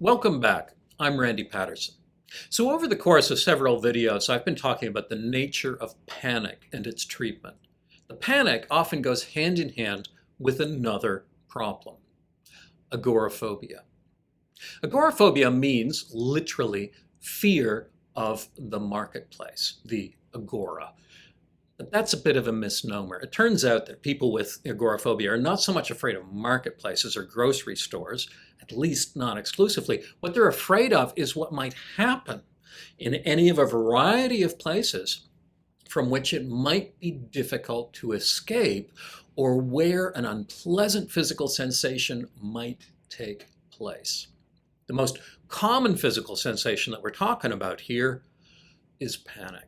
Welcome back. I'm Randy Patterson. So over the course of several videos, I've been talking about the nature of panic and its treatment. The panic often goes hand in hand with another problem, agoraphobia. Agoraphobia means literally fear of the marketplace, the agora. But that's a bit of a misnomer. It turns out that people with agoraphobia are not so much afraid of marketplaces or grocery stores, at least not exclusively. What they're afraid of is what might happen in any of a variety of places from which it might be difficult to escape or where an unpleasant physical sensation might take place. The most common physical sensation that we're talking about here is panic.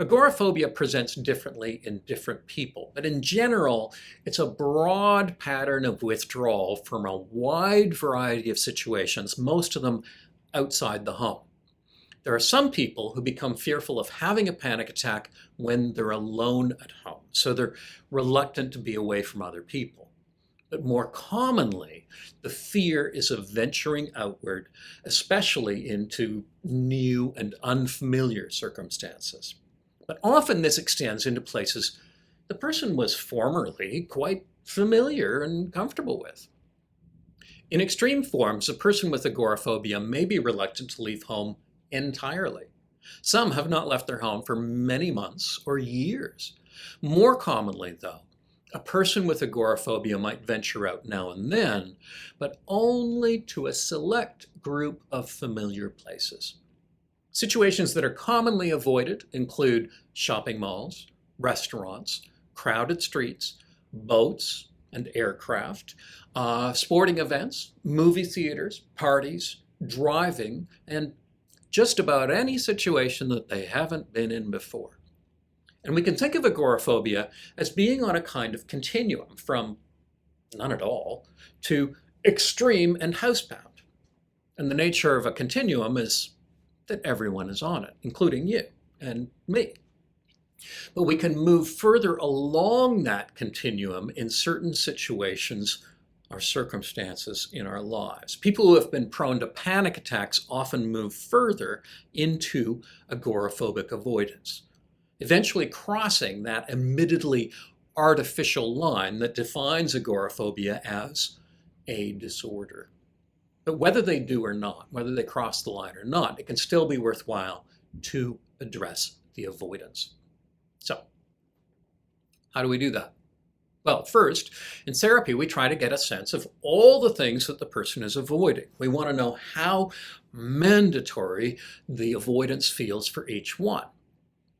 Agoraphobia presents differently in different people, but in general, it's a broad pattern of withdrawal from a wide variety of situations, most of them outside the home. There are some people who become fearful of having a panic attack when they're alone at home, so they're reluctant to be away from other people. But more commonly, the fear is of venturing outward, especially into new and unfamiliar circumstances. But often this extends into places the person was formerly quite familiar and comfortable with. In extreme forms, a person with agoraphobia may be reluctant to leave home entirely. Some have not left their home for many months or years. More commonly, though, a person with agoraphobia might venture out now and then, but only to a select group of familiar places. Situations that are commonly avoided include shopping malls, restaurants, crowded streets, boats and aircraft, sporting events, movie theaters, parties, driving, and just about any situation that they haven't been in before. And we can think of agoraphobia as being on a kind of continuum from none at all to extreme and housebound. And the nature of a continuum is that everyone is on it, including you and me. But we can move further along that continuum in certain situations or circumstances in our lives. People who have been prone to panic attacks often move further into agoraphobic avoidance, eventually crossing that admittedly artificial line that defines agoraphobia as a disorder. But whether they do or not, whether they cross the line or not, it can still be worthwhile to address the avoidance. So, how do we do that? Well, first, in therapy, we try to get a sense of all the things that the person is avoiding. We want to know how mandatory the avoidance feels for each one.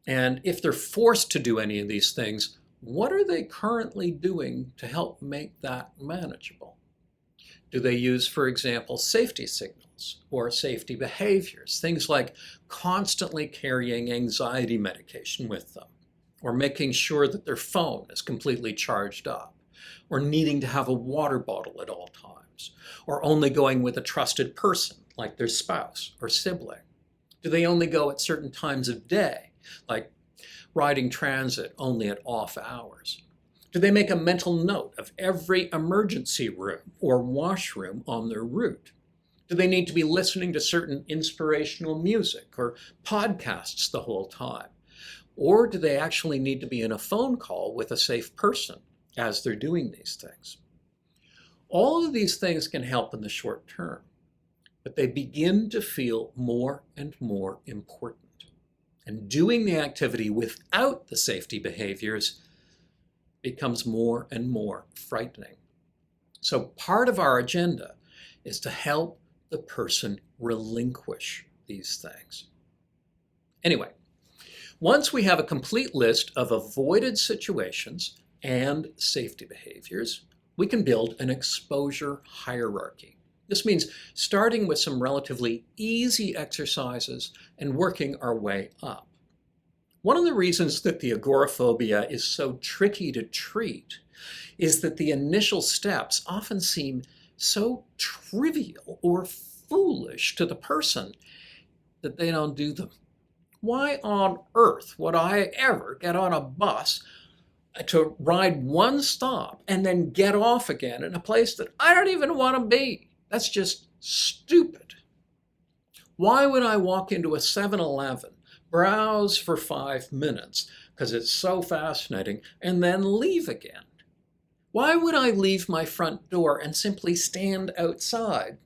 And if they're forced to do any of these things, what are they currently doing to help make that manageable? Do they use, for example, safety signals or safety behaviors? Things like constantly carrying anxiety medication with them, or making sure that their phone is completely charged up, or needing to have a water bottle at all times, or only going with a trusted person like their spouse or sibling? Do they only go at certain times of day, like riding transit only at off hours? Do they make a mental note of every emergency room or washroom on their route? Do they need to be listening to certain inspirational music or podcasts the whole time? Or do they actually need to be in a phone call with a safe person as they're doing these things? All of these things can help in the short term, but they begin to feel more and more important. And doing the activity without the safety behaviors becomes more and more frightening. So part of our agenda is to help the person relinquish these things. Anyway, once we have a complete list of avoided situations and safety behaviors, we can build an exposure hierarchy. This means starting with some relatively easy exercises and working our way up. One of the reasons that the agoraphobia is so tricky to treat is that the initial steps often seem so trivial or foolish to the person that they don't do them. Why on earth would I ever get on a bus to ride one stop and then get off again in a place that I don't even want to be? That's just stupid. Why would I walk into a 7-Eleven, browse for 5 minutes, because it's so fascinating, and then leave again? Why would I leave my front door and simply stand outside,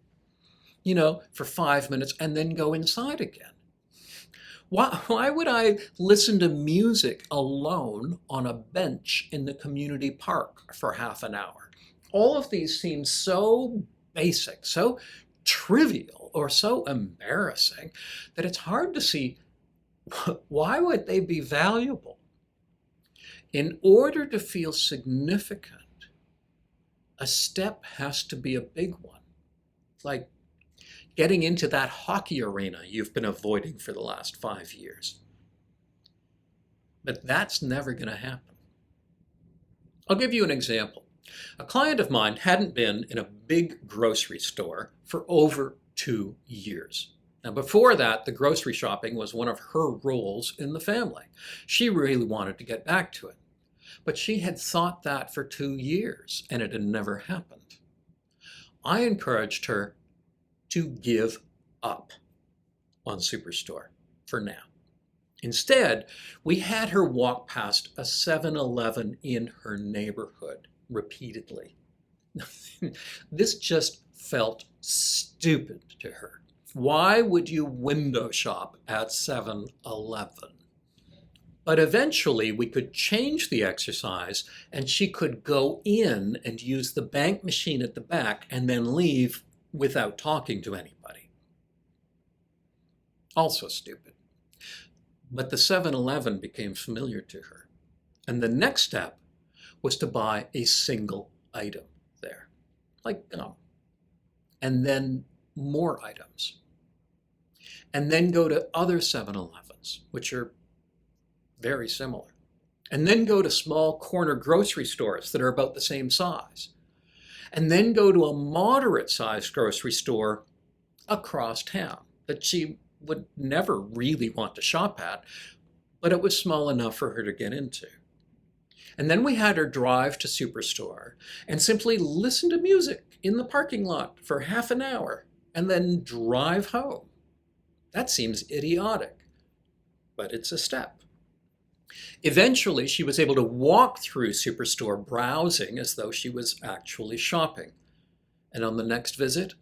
for 5 minutes and then go inside again? Why would I listen to music alone on a bench in the community park for half an hour? All of these seem so basic, so trivial, or so embarrassing that it's hard to see why would they be valuable. In order to feel significant, a step has to be a big one, like getting into that hockey arena you've been avoiding for the last 5 years. But that's never going to happen. I'll give you an example. A client of mine hadn't been in a big grocery store for over 2 years. Now, before that, the grocery shopping was one of her roles in the family. She really wanted to get back to it. But she had thought that for 2 years, and it had never happened. I encouraged her to give up on Superstore for now. Instead, we had her walk past a 7-Eleven in her neighborhood repeatedly. This just felt stupid to her. Why would you window shop at 7-Eleven? But eventually we could change the exercise and she could go in and use the bank machine at the back and then leave without talking to anybody. Also stupid. But the 7-Eleven became familiar to her. And the next step was to buy a single item there, like gum. And then more items. And then go to other 7-Elevens, which are very similar. And then go to small corner grocery stores that are about the same size. And then go to a moderate-sized grocery store across town that she would never really want to shop at, but it was small enough for her to get into. And then we had her drive to Superstore and simply listen to music in the parking lot for half an hour and then drive home. That seems idiotic, but it's a step. Eventually, she was able to walk through Superstore browsing as though she was actually shopping. And on the next visit,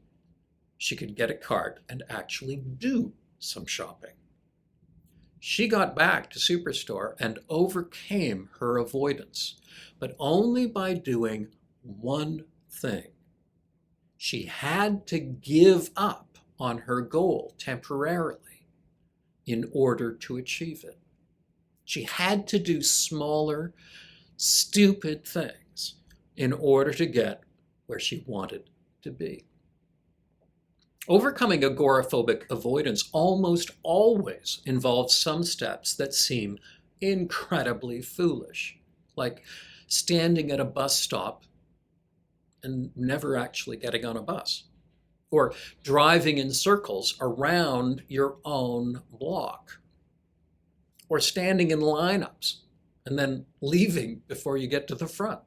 she could get a cart and actually do some shopping. She got back to Superstore and overcame her avoidance, but only by doing one thing. She had to give up on her goal temporarily in order to achieve it. She had to do smaller, stupid things in order to get where she wanted to be. Overcoming agoraphobic avoidance almost always involves some steps that seem incredibly foolish, like standing at a bus stop and never actually getting on a bus, or driving in circles around your own block, or standing in lineups and then leaving before you get to the front.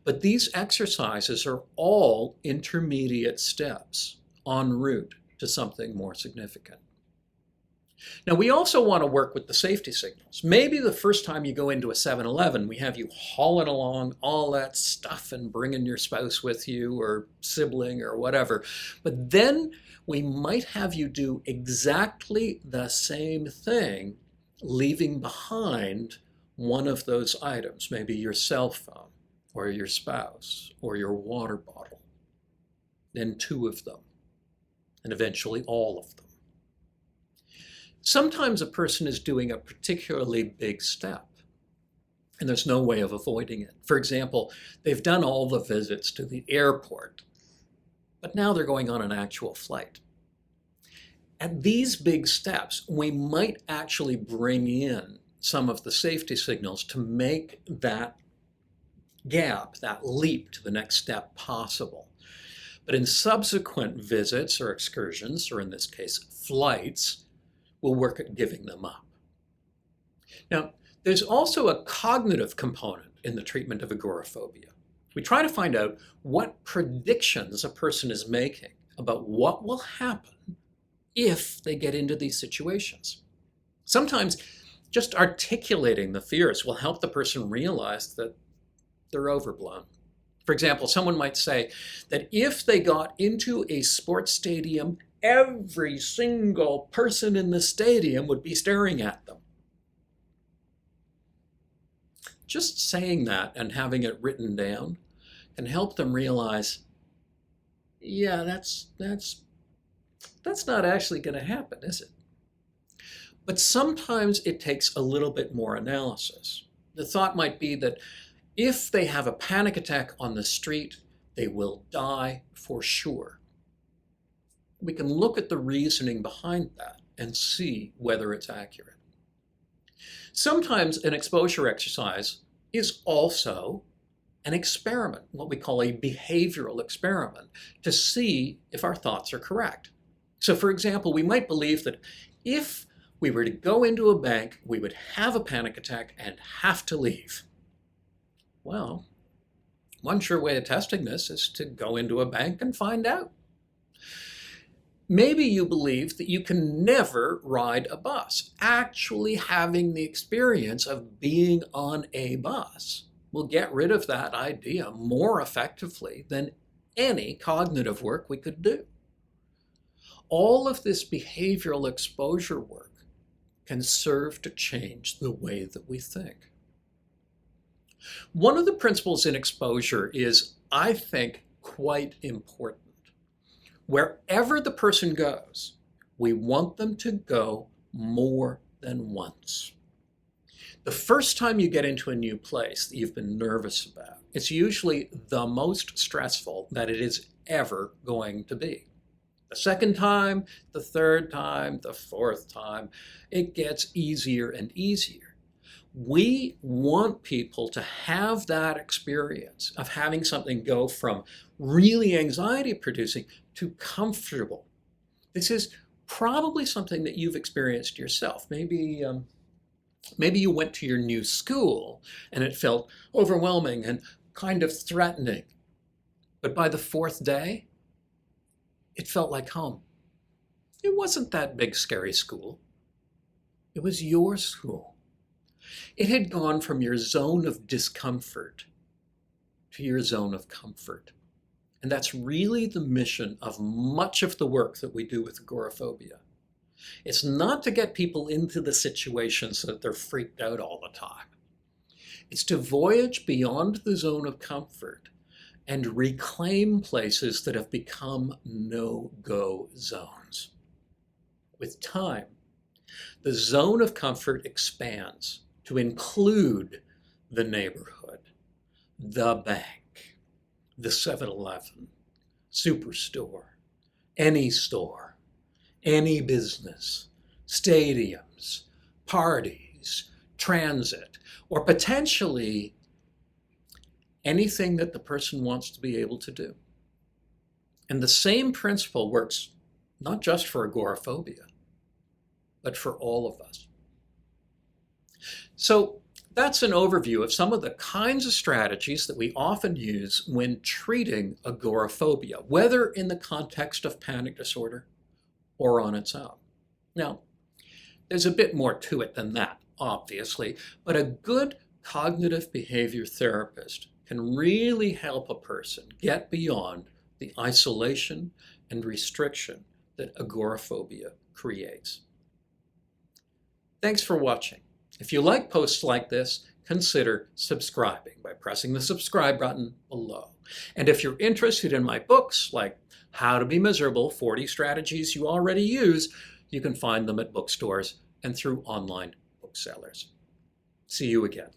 But these exercises are all intermediate steps en route to something more significant. Now, we also want to work with the safety signals. Maybe the first time you go into a 7-Eleven, we have you hauling along all that stuff and bringing your spouse with you or sibling or whatever. But then we might have you do exactly the same thing, leaving behind one of those items, maybe your cell phone or your spouse or your water bottle, then 2 of them, and eventually all of them. Sometimes a person is doing a particularly big step, and there's no way of avoiding it. For example, they've done all the visits to the airport, but now they're going on an actual flight. At these big steps, we might actually bring in some of the safety signals to make that gap, that leap to the next step possible. But in subsequent visits or excursions, or in this case, flights, we'll work at giving them up. Now, there's also a cognitive component in the treatment of agoraphobia. We try to find out what predictions a person is making about what will happen if they get into these situations. Sometimes just articulating the fears will help the person realize that they're overblown. For example, someone might say that if they got into a sports stadium, every single person in the stadium would be staring at them. Just saying that and having it written down can help them realize, yeah, that's not actually going to happen, is it? But sometimes it takes a little bit more analysis. The thought might be that if they have a panic attack on the street, they will die for sure. We can look at the reasoning behind that and see whether it's accurate. Sometimes an exposure exercise is also an experiment, what we call a behavioral experiment, to see if our thoughts are correct. So for example, we might believe that if we were to go into a bank, we would have a panic attack and have to leave. Well, one sure way of testing this is to go into a bank and find out. Maybe you believe that you can never ride a bus. Actually having the experience of being on a bus will get rid of that idea more effectively than any cognitive work we could do. All of this behavioral exposure work can serve to change the way that we think. One of the principles in exposure is, I think, quite important. Wherever the person goes, we want them to go more than once. The first time you get into a new place that you've been nervous about, it's usually the most stressful that it is ever going to be. The second time, the third time, the fourth time, it gets easier and easier. We want people to have that experience of having something go from really anxiety producing to comfortable. This is probably something that you've experienced yourself. Maybe you went to your new school and it felt overwhelming and kind of threatening. But by the fourth day, it felt like home. It wasn't that big, scary school. It was your school. It had gone from your zone of discomfort to your zone of comfort. And that's really the mission of much of the work that we do with agoraphobia. It's not to get people into the situation so that they're freaked out all the time. It's to voyage beyond the zone of comfort and reclaim places that have become no-go zones. With time, the zone of comfort expands to include the neighborhood, the bank, the 7-Eleven, superstore, any store, any business, stadiums, parties, transit, or potentially anything that the person wants to be able to do. And the same principle works not just for agoraphobia, but for all of us. So that's an overview of some of the kinds of strategies that we often use when treating agoraphobia, whether in the context of panic disorder or on its own. Now, there's a bit more to it than that, obviously, but a good cognitive behavior therapist can really help a person get beyond the isolation and restriction that agoraphobia creates. Thanks for watching. If you like posts like this, consider subscribing by pressing the subscribe button below. And if you're interested in my books, like How to Be Miserable, 40 Strategies You Already Use, you can find them at bookstores and through online booksellers. See you again.